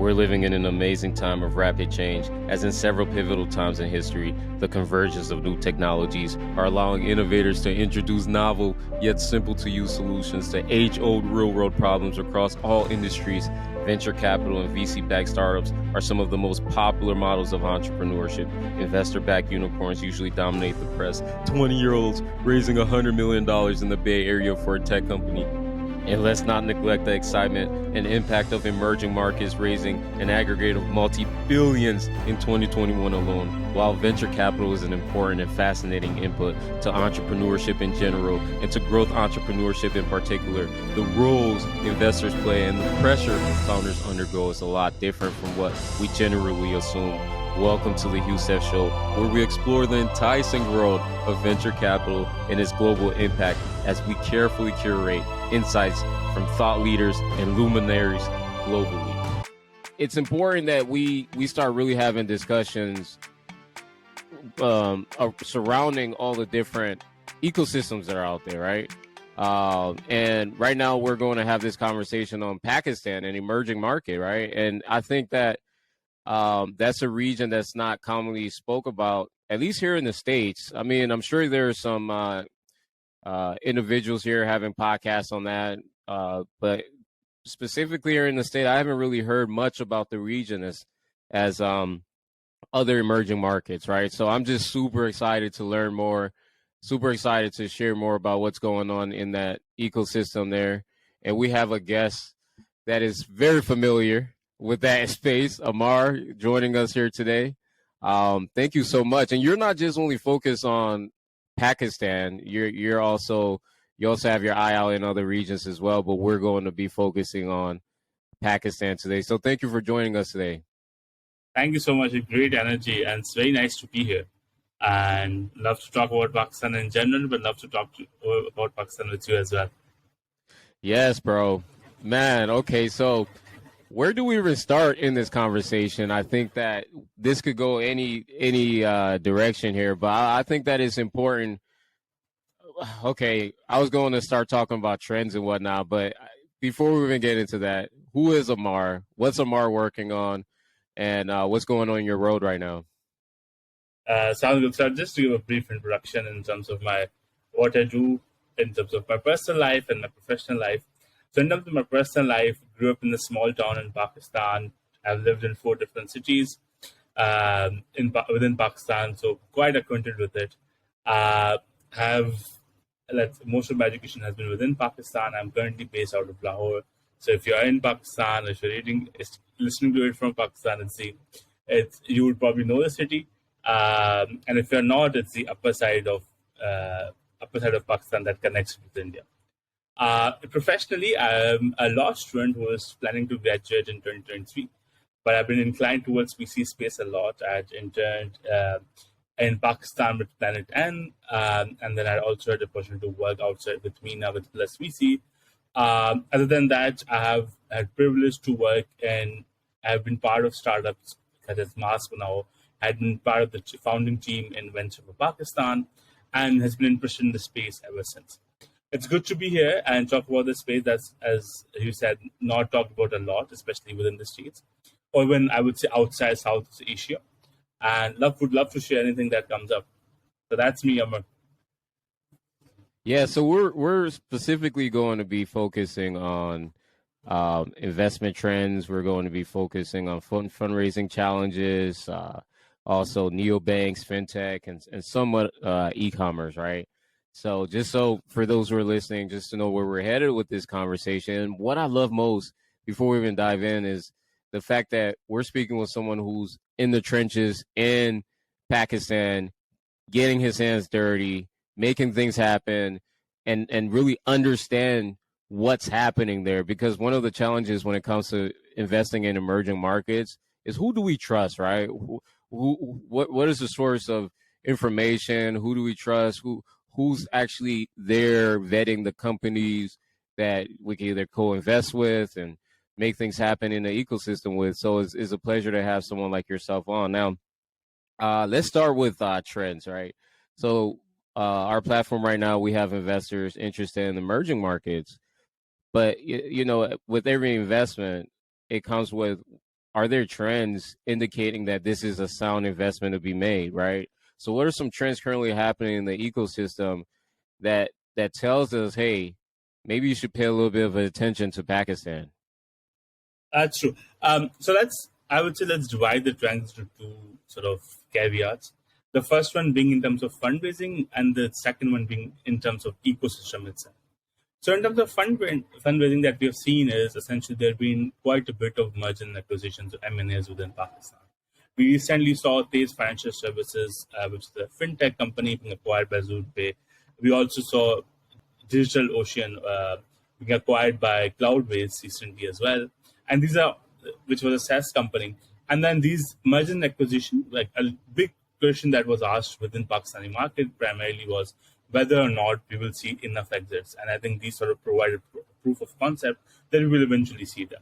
We're living in an amazing time of rapid change, as in several pivotal times in history, the convergence of new technologies are allowing innovators to introduce novel, yet simple to use solutions to age-old real-world problems across all industries. Venture capital and VC-backed startups are some of the most popular models of entrepreneurship. Investor-backed unicorns usually dominate the press. 20-year-olds raising $100 million in the Bay Area for a tech company. And let's not neglect the excitement and impact of emerging markets raising an aggregate of multi-billions in 2021 alone. While venture capital is an important and fascinating input to entrepreneurship in general and to growth entrepreneurship in particular, the roles investors play and the pressure founders undergo is a lot different from what we generally assume. Welcome to the Hue Seth Show, where we explore the enticing world of venture capital and its global impact as we carefully curate insights from thought leaders and luminaries globally. It's important that we start really having discussions surrounding all the different ecosystems that are out there, right? And right now we're going to have this conversation on Pakistan, an emerging market, right? And I think that that's a region that's not commonly spoke about, at least here in the States. I mean, I'm sure there are some individuals here having podcasts on that, but specifically here in the state, I haven't really heard much about the region as other emerging markets, right? So I'm just super excited to learn more, super excited to share more about what's going on in that ecosystem there. And we have a guest that is very familiar with that space, Amar, joining us here today. Thank you so much. And you're not just only focused on Pakistan, you also have your eye out in other regions as well, but we're going to be focusing on Pakistan today. So thank you for joining us today. Thank you so much. Great energy, and it's very nice to be here. And love to talk about Pakistan in general, but love to talk about Pakistan with you as well. Yes, bro. Man, okay, so where do we even start in this conversation? I think that this could go any direction here, but I think that it's important. Okay, I was going to start talking about trends and whatnot, but before we even get into that, who is Amar? What's Amar working on? And what's going on in your road right now? Sounds good. So just to give a brief introduction in terms of what I do in terms of my personal life and my professional life. So in terms of my personal life, grew up in a small town in Pakistan. I've lived in 4 different cities within Pakistan, so quite acquainted with it. Most of my education has been within Pakistan. I'm currently based out of Lahore. So if you're in Pakistan, if you're listening to it from Pakistan, you would probably know the city. And if you're not, it's the upper side of Pakistan that connects with India. Professionally, I'm a law student who is planning to graduate in 2023, but I've been inclined towards VC space a lot. I had interned in Pakistan with Planet N, and then I also had the opportunity to work outside with MENA with Plus VC. Other than that, I have had privilege to work I've been part of startups such as Mask now. I've been part of the founding team in Venture for Pakistan, and has been interested in the space ever since. It's good to be here and talk about the space that's, as you said, not talked about a lot, especially within the States, or even I would say outside Southeast Asia. And would love to share anything that comes up. So that's me, Amar. Yeah, so we're specifically going to be focusing on investment trends. We're going to be focusing on fundraising challenges, also neobanks, fintech, and somewhat e-commerce, right? So just so for those who are listening, just to know where we're headed with this conversation, what I love most before we even dive in is the fact that we're speaking with someone who's in the trenches in Pakistan, getting his hands dirty, making things happen, and really understand what's happening there. Because one of the challenges when it comes to investing in emerging markets is, who do we trust, right? What is the source of information? Who do we trust? Who's actually there vetting the companies that we can either co-invest with and make things happen in the ecosystem with? So it's a pleasure to have someone like yourself on. Now, let's start with trends, right? So our platform right now, we have investors interested in emerging markets, but with every investment, it comes with are there trends indicating that this is a sound investment to be made, right? So what are some trends currently happening in the ecosystem that tells us, hey, maybe you should pay a little bit of attention to Pakistan? That's true. So I would say let's divide the trends into two sort of caveats. The first one being in terms of fundraising, and the second one being in terms of ecosystem itself. So in terms of fundraising that we have seen is essentially there have been quite a bit of merger and acquisitions of M&As within Pakistan. We recently saw Tej Financial Services, which is a fintech company being acquired by ZoodPay. We also saw Digital Ocean being acquired by Cloudways recently as well. And these are, which was a SaaS company. And then these merger and acquisition, like a big question that was asked within Pakistani market primarily was whether or not we will see enough exits. And I think these sort of provided proof of concept that we will eventually see them.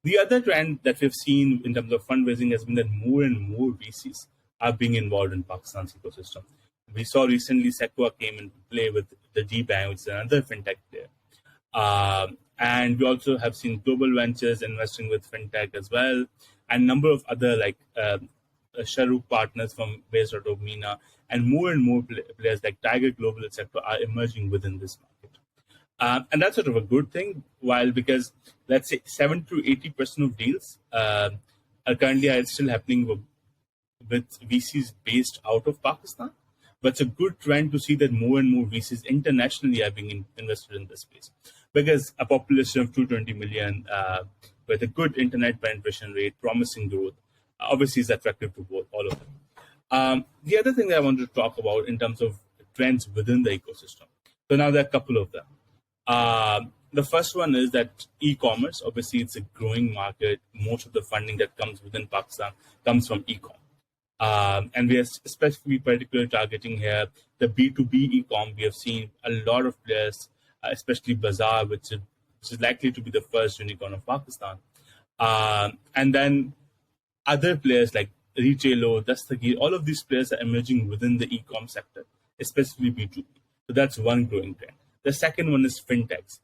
The other trend that we've seen in terms of fundraising has been that more and more VCs are being involved in Pakistan's ecosystem. We saw recently Sequoia came into play with the GBank, which is another fintech player. And we also have seen Global Ventures investing with fintech as well, and a number of other like Shahrukh partners from based out of MENA, and more players like Tiger Global, etc., are emerging within this market. And that's sort of a good thing, while because let's say 70 to 80% of deals are currently still happening with VCs based out of Pakistan. But it's a good trend to see that more and more VCs internationally are being invested in this space, because a population of 220 million with a good internet penetration rate, promising growth, obviously is attractive to all of them. The other thing that I wanted to talk about in terms of trends within the ecosystem. So now there are a couple of them. The first one is that e-commerce, obviously it's a growing market. Most of the funding that comes within Pakistan comes from e-com. And we are specifically particularly targeting here the B2B e-com. We have seen a lot of players, especially Bazaar, which is likely to be the first unicorn of Pakistan. And then other players like Retailo, Dastagir, all of these players are emerging within the e-com sector, especially B2B. So that's one growing trend. The second one is fintechs.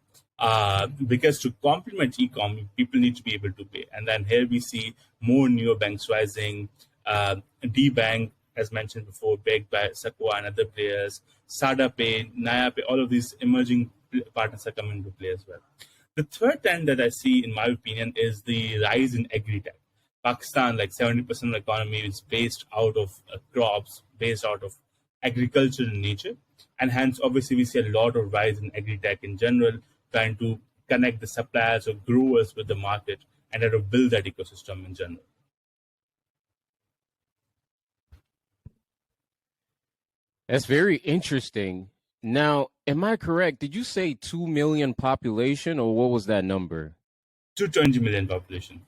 Because to complement e-com, people need to be able to pay. And then here we see more neobanks rising. D-Bank, as mentioned before, backed by Sequoia and other players, Sada Pay, Naya Pay, all of these emerging partners are coming into play as well. The third trend that I see, in my opinion, is the rise in agri-tech. Pakistan, like 70% of the economy is based out of crops, based out of agriculture in nature. And hence, obviously, we see a lot of rise in agri-tech in general, trying to connect the suppliers or growers with the market and to build that ecosystem in general. That's very interesting. Now, am I correct? Did you say 2 million population, or what was that number? 220 million population.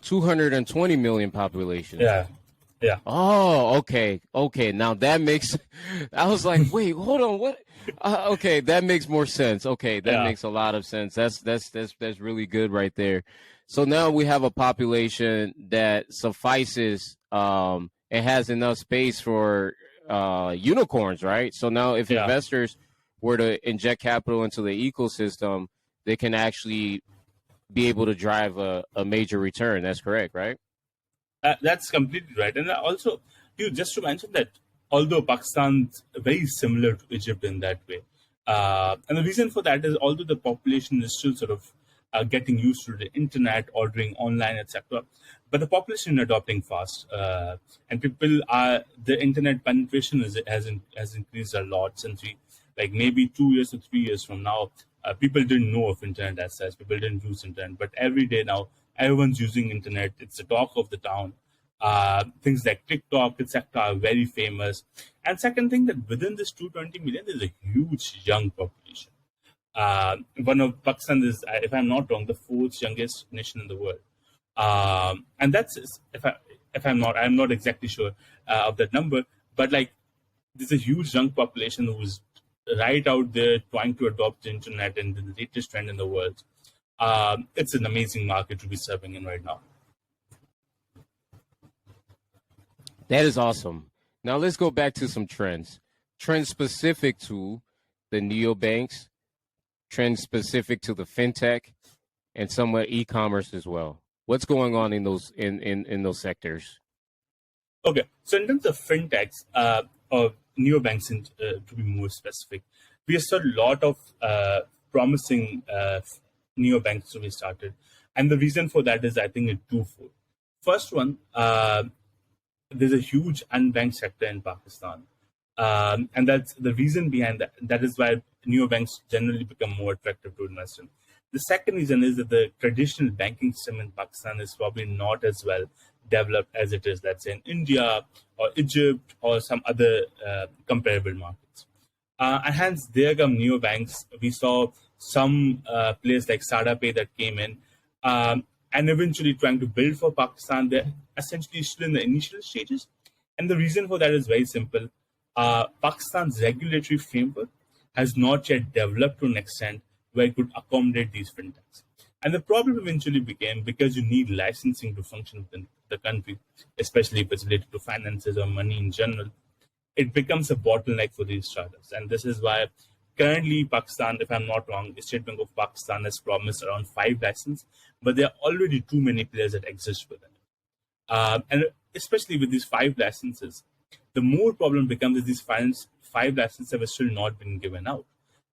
220 million population. Yeah. Yeah. Oh, okay. Okay. Now that makes, I was like, wait, hold on. What? Okay. That makes more sense. Okay. That makes a lot of sense. That's really good right there. So now we have a population that suffices, it has enough space for unicorns, right? So now if investors were to inject capital into the ecosystem, they can actually be able to drive a major return. That's correct, right? That's completely right. And also, just to mention that although Pakistan's very similar to Egypt in that way, and the reason for that is although the population is still sort of getting used to the internet, ordering online, etc., but the population is adopting fast, and the internet penetration has increased a lot since like maybe 2 years to 3 years from now. People didn't know of internet as such. People didn't use internet, but every day now everyone's using internet. It's the talk of the town. Things like TikTok, etc., are very famous. And second thing, that within this 220 million, there's a huge young population. One of Pakistan is, if I'm not wrong, the fourth youngest nation in the world. And that's I'm not exactly sure of that number, but like there's a huge young population who's right out there trying to adopt the internet and the latest trend in the world. It's an amazing market to be serving in right now. That is awesome. Now let's go back to some trends. Trends specific to the neobanks, trends specific to the fintech, and somewhat e-commerce as well. what's going on in those sectors? Okay, so in terms of fintechs or neobanks, to be more specific, we saw a lot of promising neobanks to be started, and the reason for that is, I think, it's twofold. First one, there's a huge unbanked sector in Pakistan, and that's the reason behind that. That is why neobanks generally become more attractive to invest in. The second reason is that the traditional banking system in Pakistan is probably not as well developed as it is, let's say, in India or Egypt or some other comparable markets. And hence, there come neobanks. We saw some players like SadaPay that came in and eventually trying to build for Pakistan. They're essentially still in the initial stages. And the reason for that is very simple. Pakistan's regulatory framework has not yet developed to an extent where it could accommodate these fintechs. And the problem eventually became, because you need licensing to function within the country, especially if it's related to finances or money in general, it becomes a bottleneck for these startups. And this is why currently Pakistan, if I'm not wrong, the State Bank of Pakistan has promised around 5 licenses, but there are already too many players that exist with it. And especially with these 5 licenses, the more problem becomes is these 5 licenses have still not been given out.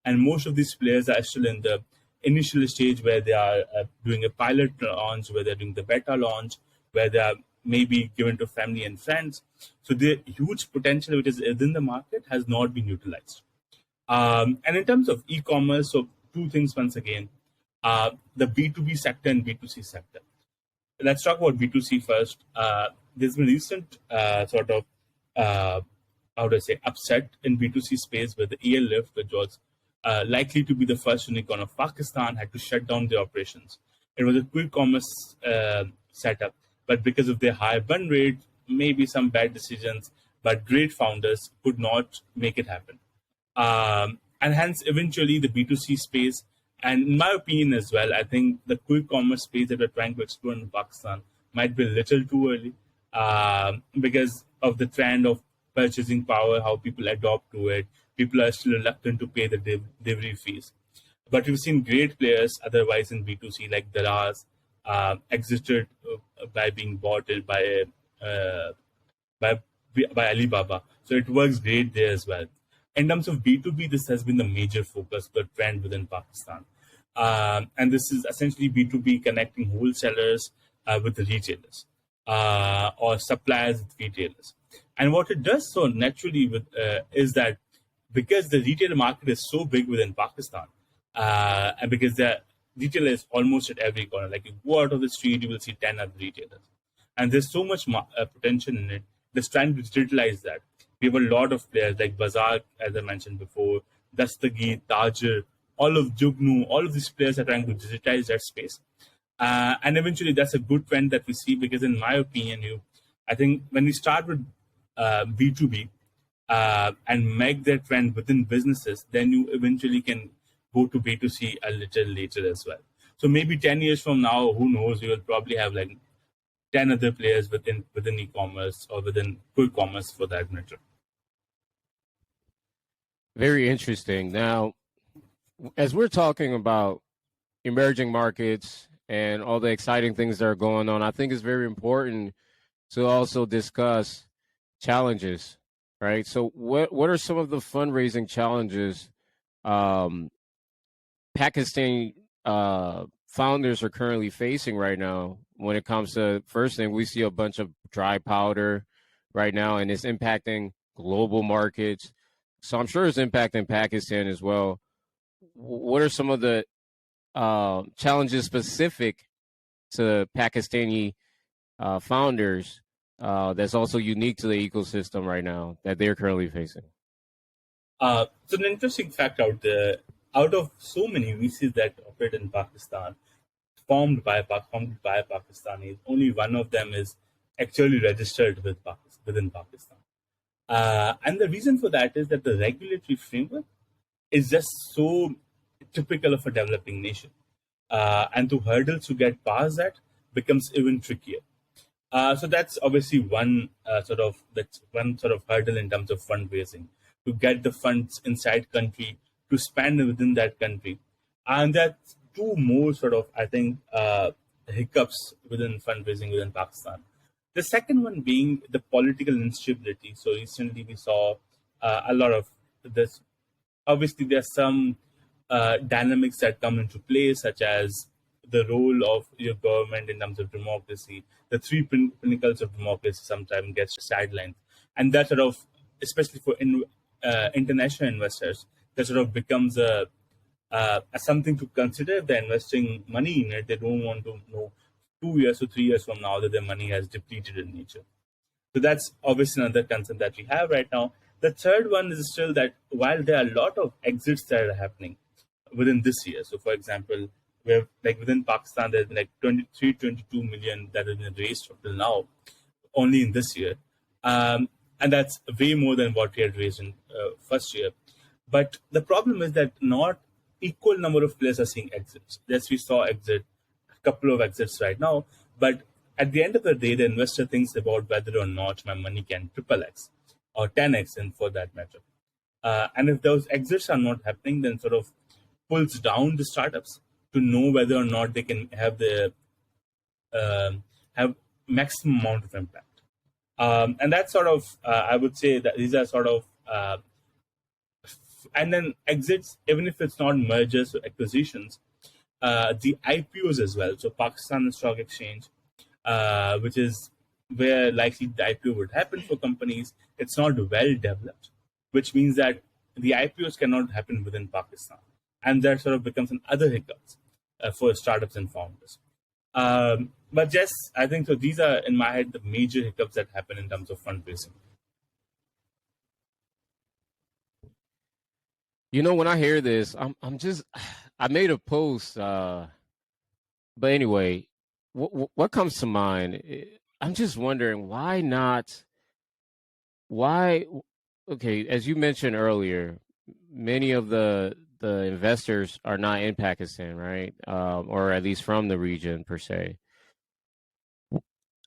And most of these players are still in the initial stage where they are doing a pilot launch, where they're doing the beta launch, where they are maybe given to family and friends. So the huge potential which is within the market has not been utilized. And in terms of e-commerce, so 2 things once again, the B2B sector and B2C sector. Let's talk about B2C first. There's been recent sort of, how do I say, upset in B2C space where the Airlift, which was likely to be the first unicorn of Pakistan, had to shut down their operations. It was a quick commerce setup, but because of their high burn rate, maybe some bad decisions, but great founders could not make it happen. And hence, eventually, the B2C space, and in my opinion as well, I think the quick commerce space that we're trying to explore in Pakistan might be a little too early because of the trend of purchasing power, how people adopt to it. People are still reluctant to pay the delivery fees. But we've seen great players otherwise in B2C, like Daraz, exited by being bought by Alibaba. So it works great there as well. In terms of B2B, this has been the major focus, the trend within Pakistan. And this is essentially B2B connecting wholesalers with the retailers or suppliers with retailers. And what it does so naturally is that because the retail market is so big within Pakistan, and because the retailer is almost at every corner, like you go out of the street, you will see 10 other retailers. And there's so much potential in it. Just trying to digitalize that. We have a lot of players like Bazaar, as I mentioned before, Dastagi, Tajir, all of Jugnu, all of these players are trying to digitize that space. And eventually that's a good trend that we see because in my opinion, I think when we start with B2B and make that trend within businesses, then you eventually can go to B2C a little later as well. So maybe 10 years from now, who knows, you will probably have like 10 other players within e-commerce or within quick commerce for that matter. Very interesting. Now, as we're talking about emerging markets and all the exciting things that are going on, I think it's very important to also discuss challenges, right? So what are some of the fundraising challenges Pakistani founders are currently facing right now when it comes to, first thing, we see a bunch of dry powder right now, and it's impacting global markets. So I'm sure it's impacting Pakistan as well. What are some of the challenges specific to Pakistani founders that's also unique to the ecosystem right now that they're currently facing? So an interesting fact out there, out of so many VCs that operate in Pakistan, formed by Pakistanis, only one of them is actually registered within Pakistan. And the reason for that is that the regulatory framework is just so typical of a developing nation. And the hurdles to get past that becomes even trickier. So that's obviously one sort of hurdle in terms of fundraising, to get the funds inside country, to spend within that country. And that's two more sort of, I think, hiccups within fundraising within Pakistan. The second one being the political instability. So recently we saw a lot of this. Obviously, there's some dynamics that come into play, such as the role of your government in terms of democracy. The three pinnacles of democracy sometimes gets sidelined, and that sort of, especially for international investors, that sort of becomes a something to consider. If they're investing money in it, they don't want to know 2 years or 3 years from now that their money has depleted in nature. So that's obviously another concern that we have right now. The third one is still that while there are a lot of exits that are happening within this year. So, for example, we have like within Pakistan, there's been like 23, 22 million that has been raised up till now, only in this year. And that's way more than what we had raised in first year. But the problem is that not equal number of players are seeing exits. Yes, we saw a couple of exits right now, but at the end of the day, the investor thinks about whether or not my money can triple X or 10X, and for that matter. And if those exits are not happening, then sort of pulls down the startups to know whether or not they can have the have maximum amount of impact. And that's sort of, I would say that these are sort of, and then exits, even if it's not mergers or acquisitions, the IPOs as well. So Pakistan Stock Exchange, which is where likely the IPO would happen for companies, it's not well developed, which means that the IPOs cannot happen within Pakistan. And that sort of becomes another hiccups for startups and founders. But yes, I think so. These are, in my head, the major hiccups that happen in terms of fundraising. You know, when I hear this, I'm just, I made a post, but anyway, what comes to mind? I'm just wondering why not, okay, as you mentioned earlier, many of the investors are not in Pakistan, right? Or at least from the region per se.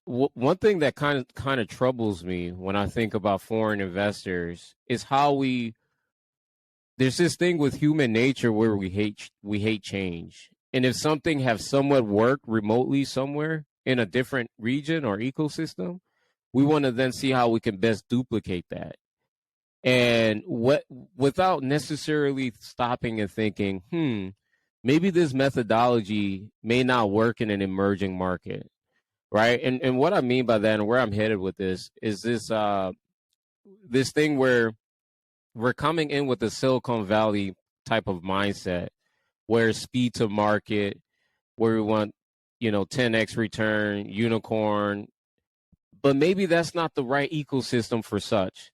One thing that kind of troubles me when I think about foreign investors is how there's this thing with human nature where we hate change. And if something has somewhat worked remotely somewhere in a different region or ecosystem, we want to then see how we can best duplicate that. And without necessarily stopping and thinking, maybe this methodology may not work in an emerging market, right? And what I mean by that, and where I'm headed with this, is this thing where we're coming in with a Silicon Valley type of mindset, where speed to market, where we want 10x return, unicorn, but maybe that's not the right ecosystem for such.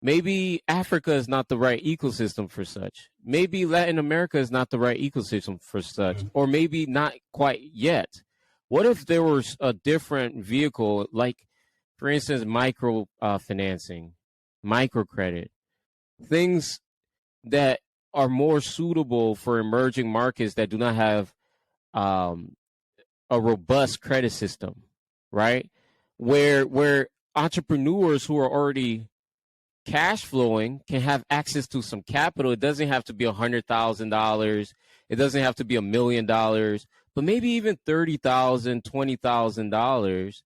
Maybe Africa is not the right ecosystem for such. Maybe Latin America is not the right ecosystem for such, or maybe not quite yet. What if there was a different vehicle, like, for instance, micro financing, microcredit, things that are more suitable for emerging markets that do not have a robust credit system, right? Where entrepreneurs who are already cash flowing can have access to some capital. It doesn't have to be $100,000. It doesn't have to be $1 million, but maybe even $30,000, $20,000,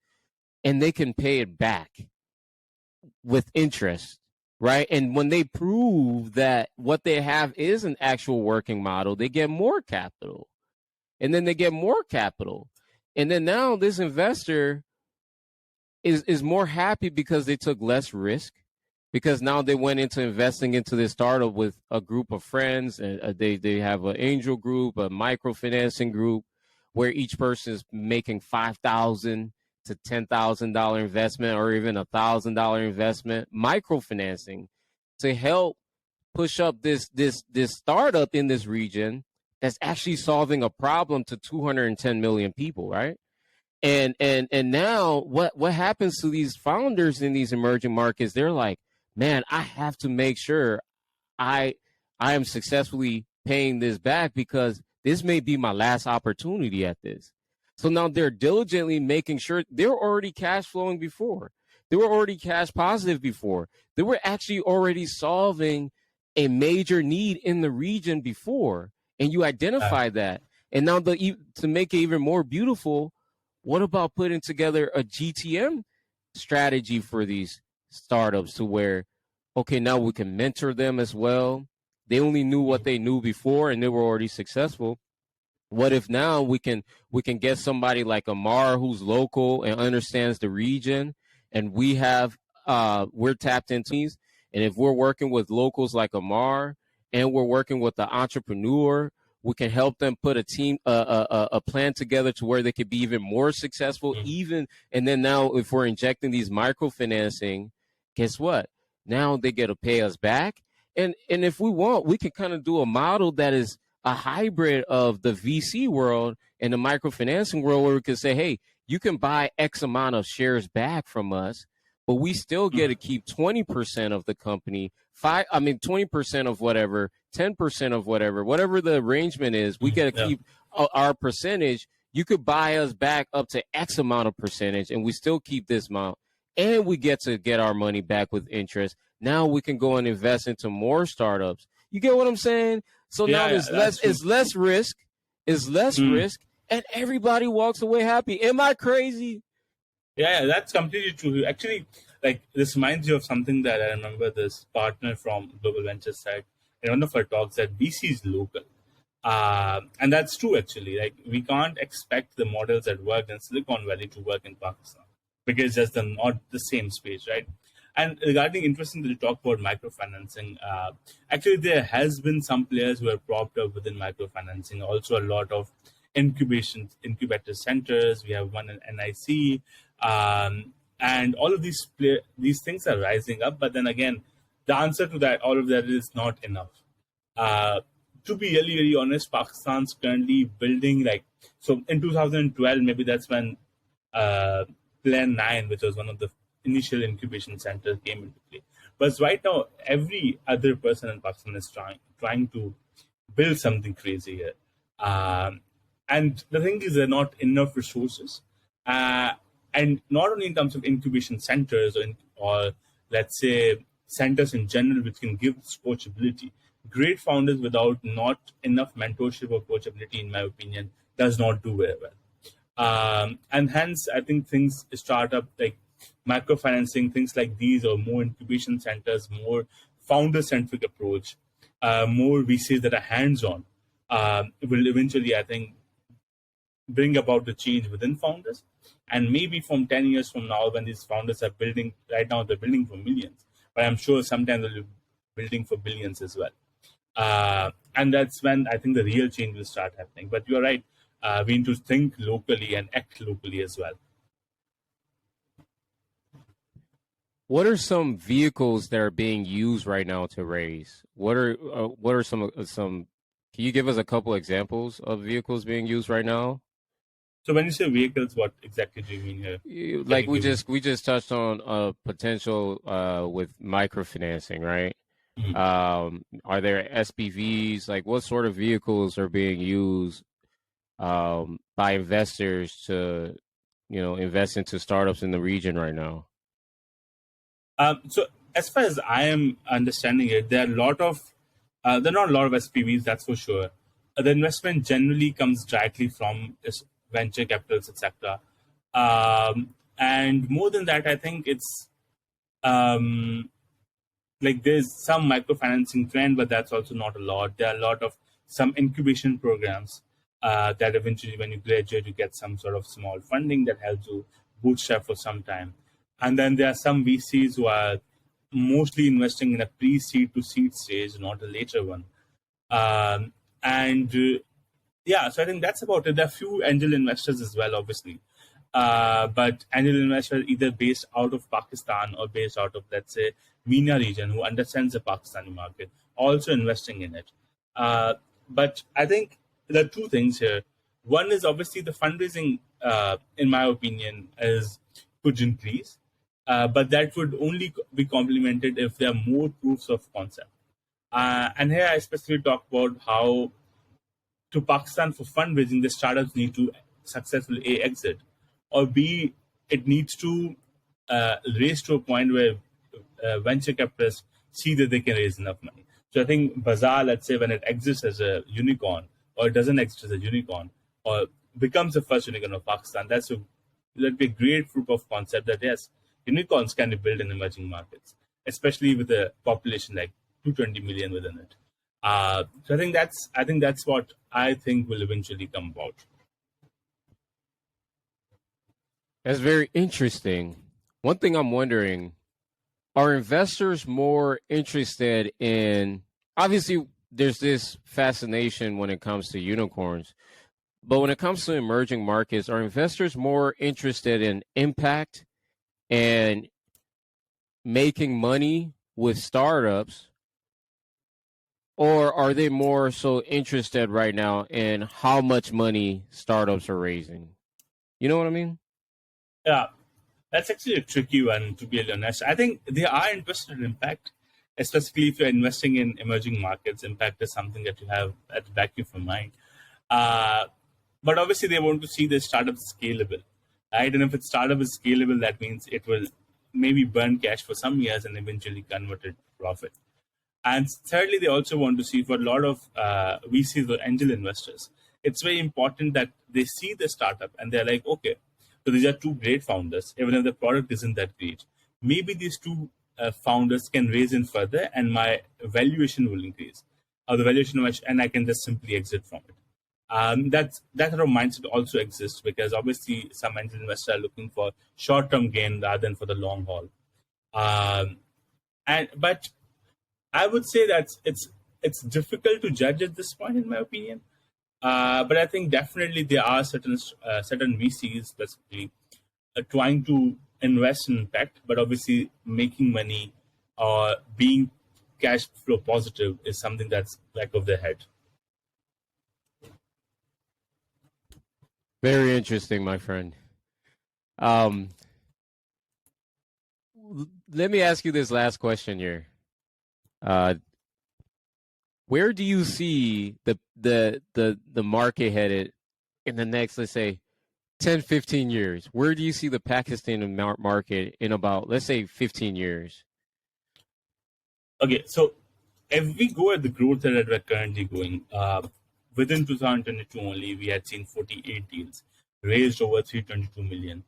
and they can pay it back with interest, right? And when they prove that what they have is an actual working model, they get more capital, and then they get more capital, and then now this investor is more happy because they took less risk, because now they went into investing into this startup with a group of friends, and they have an angel group, a microfinancing group, where each person is making $5,000 to $10,000 investment, or even $1,000 investment, microfinancing, to help push up this startup in this region that's actually solving a problem to 210 million people, right? And now what happens to these founders in these emerging markets? They're like, man, I have to make sure I am successfully paying this back, because this may be my last opportunity at this. So now they're diligently making sure. They're already cash flowing before. They were already cash positive before. They were actually already solving a major need in the region before. And you identify that. And now to make it even more beautiful, what about putting together a GTM strategy for these startups to where, okay, now we can mentor them as well. They only knew what they knew before and they were already successful. What if now we can get somebody like Amar who's local and understands the region, and we're tapped into these, and if we're working with locals like Amar and we're working with the entrepreneur, we can help them put a plan together to where they could be even more successful. And then now if we're injecting these microfinancing, guess what? Now they get to pay us back, and if we want, we can kind of do a model that is a hybrid of the VC world and the microfinancing world, where we can say, hey, you can buy X amount of shares back from us, but we still get to keep 20% of the company, 20% of whatever, 10% of whatever the arrangement is, we get to keep our percentage. You could buy us back up to X amount of percentage and we still keep this amount, and we get to get our money back with interest. Now we can go and invest into more startups. You get what I'm saying? So now it's less risk, and everybody walks away happy. Am I crazy? Yeah, that's completely true. Actually, like, this reminds you of something that I remember this partner from Global Ventures said in one of our talks, that VC is local. And that's true, actually. Like, we can't expect the models that work in Silicon Valley to work in Pakistan, because just not the same space, right? And regarding, interesting that you talk about microfinancing, actually there has been some players who are propped up within microfinancing. Also a lot of incubator centers. We have one in NIC, and all of these things are rising up. But then again, the answer to that, all of that, is not enough. To be really, really honest, Pakistan's currently building, so in 2012, maybe that's when Plan 9, which was one of the initial incubation centers, came into play. But right now, every other person in Pakistan is trying to build something crazy here. And the thing is, there are not enough resources. And not only in terms of incubation centers or let's say centers in general, which can give this coachability. Great founders without not enough mentorship or coachability, in my opinion, does not do very well. And hence, I think startup like microfinancing, things like these, or more incubation centers, more founder-centric approach, more VCs that are hands-on, will eventually, I think, bring about the change within founders. And maybe from 10 years from now, when these founders are building, right now they're building for millions, but I'm sure sometime they'll be building for billions as well. And that's when I think the real change will start happening. But you're right, we need to think locally and act locally as well. What are some vehicles that are being used right now to raise? What are some? Can you give us a couple examples of vehicles being used right now? So when you say vehicles, what exactly do you mean here? Like we just touched on potential with microfinancing, right? Mm-hmm. Are there SPVs? Like, what sort of vehicles are being used by investors to, invest into startups in the region right now? So as far as I am understanding it, there are not a lot of SPVs, that's for sure. The investment generally comes directly from venture capitals, etc. And more than that, I think it's like there's some microfinancing trend, but that's also not a lot. There are a lot of some incubation programs that eventually, when you graduate, you get some sort of small funding that helps you bootstrap for some time. And then there are some VCs who are mostly investing in a pre-seed to seed stage, not a later one. So I think that's about it. There are a few angel investors as well, obviously. But angel investors either based out of Pakistan or based out of, let's say, MENA region, who understands the Pakistani market, also investing in it. But I think there are two things here. One is obviously the fundraising, in my opinion, could increase. But that would only be complemented if there are more proofs of concept. And here I specifically talk about how to Pakistan for fundraising, the startups need to successfully A, exit, or B, it needs to raise to a point where venture capitalists see that they can raise enough money. So I think Bazaar, let's say, when it exits as a unicorn, or doesn't exist as a unicorn, or becomes the first unicorn of Pakistan, that'd be a great proof of concept that yes, unicorns can be built in emerging markets, especially with a population like 220 million within it. So I think that's what I think will eventually come about. That's very interesting. One thing I'm wondering, are investors more interested in, obviously there's this fascination when it comes to unicorns, but when it comes to emerging markets, are investors more interested in impact and making money with startups, or are they more so interested right now in how much money startups are raising? You know what I mean? Yeah, that's actually a tricky one, to be honest. I think they are interested in impact, especially if you're investing in emerging markets. Impact is something that you have at the back of your mind. Uh, but obviously, they want to see the startup scalable, right? And if its startup is scalable, that means it will maybe burn cash for some years and eventually convert it to profit. And thirdly, they also want to see, for a lot of VCs or angel investors, it's very important that they see the startup and they're like, okay, so these are two great founders, even if the product isn't that great. Maybe these two founders can raise in further and my valuation will increase, or the valuation, and I can just simply exit from it. That sort of mindset also exists because obviously some angel investors are looking for short-term gain rather than for the long haul. But I would say that it's difficult to judge at this point, in my opinion. But I think definitely there are certain VCs specifically trying to invest in impact, but obviously making money or being cash flow positive is something that's back of their head. Very interesting, my friend. Um, Let me ask you this last question here. Where do you see the market headed in the next, let's say, 10, 15 years? Where do you see the Pakistani market in about, let's say, 15 years? Okay, so if we go at the growth rate that we're currently going, within 2022 only, we had seen 48 deals raised over 322 million.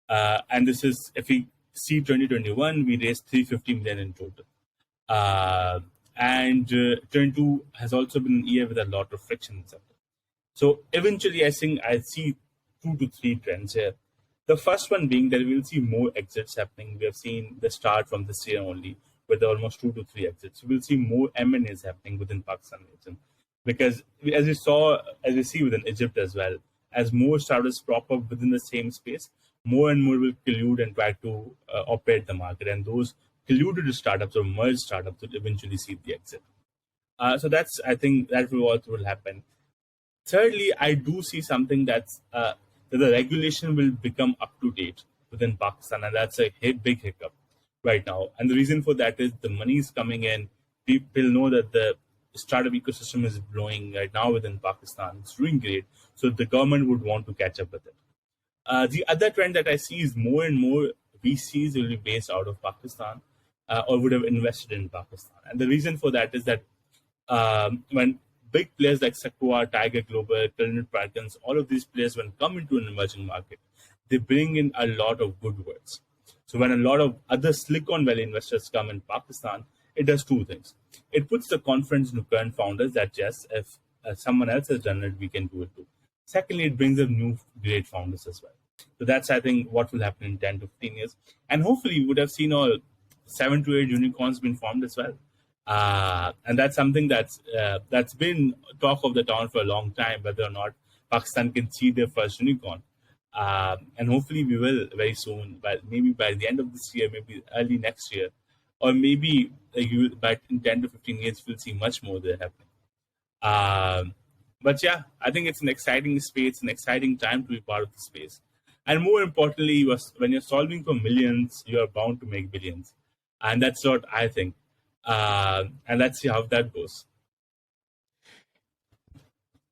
And this is, if we see 2021, we raised 350 million in total. And 22 has also been a year with a lot of friction in the sector. So eventually, I think I see 2 to 3 trends here. The first one being that we'll see more exits happening. We have seen the start from this year only with almost 2 to 3 exits. So we'll see more M&As happening within Pakistan region. Because as we see within Egypt as well, as more startups prop up within the same space, more and more will collude and try to operate the market. And those colluded startups or merged startups will eventually see the exit. So I think that what will happen. Thirdly, I do see something that the regulation will become up to date within Pakistan, and that's a big hiccup right now. And the reason for that is the money is coming in. People know that the startup ecosystem is growing right now within Pakistan. It's doing great, so the government would want to catch up with it. The other trend that I see is more and more VCs will be based out of Pakistan or would have invested in Pakistan. And the reason for that is that when big players like Sequoia, Tiger Global, Trinidad Perkins, all of these players, when come into an emerging market, they bring in a lot of good words. So when a lot of other Silicon Valley investors come in Pakistan, it does two things. It puts the confidence in current founders that yes, if someone else has done it, we can do it too. Secondly, it brings in new great founders as well. So that's, I think, what will happen in 10 to 15 years. And hopefully, you would have seen all 7 to 8 unicorns been formed as well. And that's something that's been talk of the town for a long time, whether or not Pakistan can see their first unicorn. And hopefully we will very soon, but maybe by the end of this year, maybe early next year, or maybe by in 10 to 15 years, we'll see much more there happening. But yeah, I think it's an exciting space, an exciting time to be part of the space. And more importantly, when you're solving for millions, you are bound to make billions. And that's what I think. And let's see how that goes.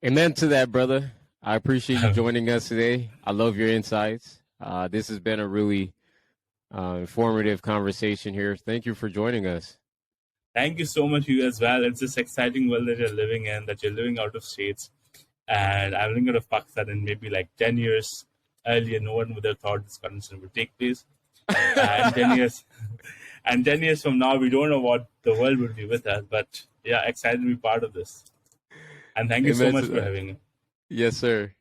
Amen to that, brother. I appreciate you joining us today. I love your insights. This has been a really informative conversation here. Thank you for joining us. Thank you so much, you as well. It's this exciting world that you're living in, that you're living out of states. And I'm thinking of Pakistan in maybe like 10 years. Earlier, no one would have thought this convention would take place. And 10 years, and 10 years from now, we don't know what the world will be with us. But yeah, excited to be part of this. And thank you so Amen much to for that. having me. Yes, sir.